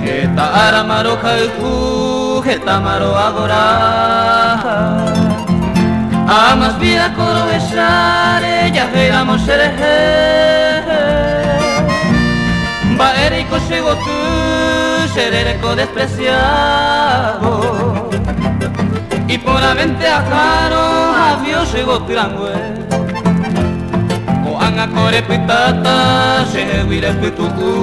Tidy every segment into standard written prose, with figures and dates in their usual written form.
Eta aramaro jaiku, eta maro adora. Amas vida coro besare, ya veramos ereje. Ba eriko llegó tú, serereko despreciado. Y por la vente a caro, avión llegó tirangüe. O anga core pitata, se huire pituku.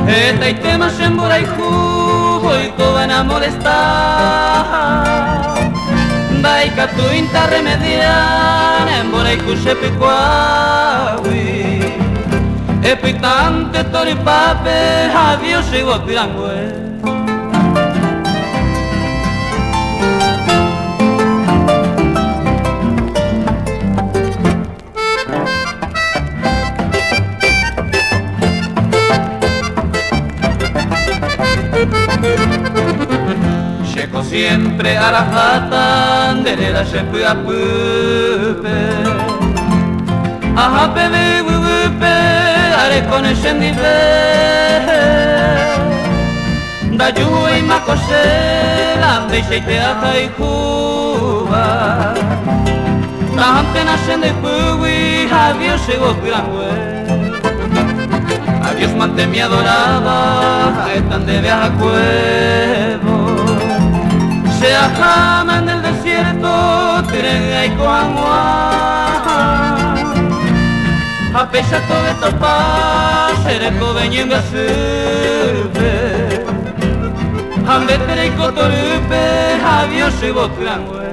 Eta y temas en boraiku, hoy te van a molestar. Daika tu inta remedian, en boraiku se picuawi. Epitante toripape, avión llegó tirangüe. Checo siempre a la jata, derera chepe a pupe. Aha bebe wupe, are connection dive. Da juwe y makose, la deixeite a caikuba. Da hante nascende puwi, avión llegó tirangüe. Adiós mante mi adorada, están de viaje a cuevo. Se ajama en el desierto, tiren y coangua. A pesar todo esto paz, sereko venyen a sube. Hambe tere y cotorupe, avión se botrangüe.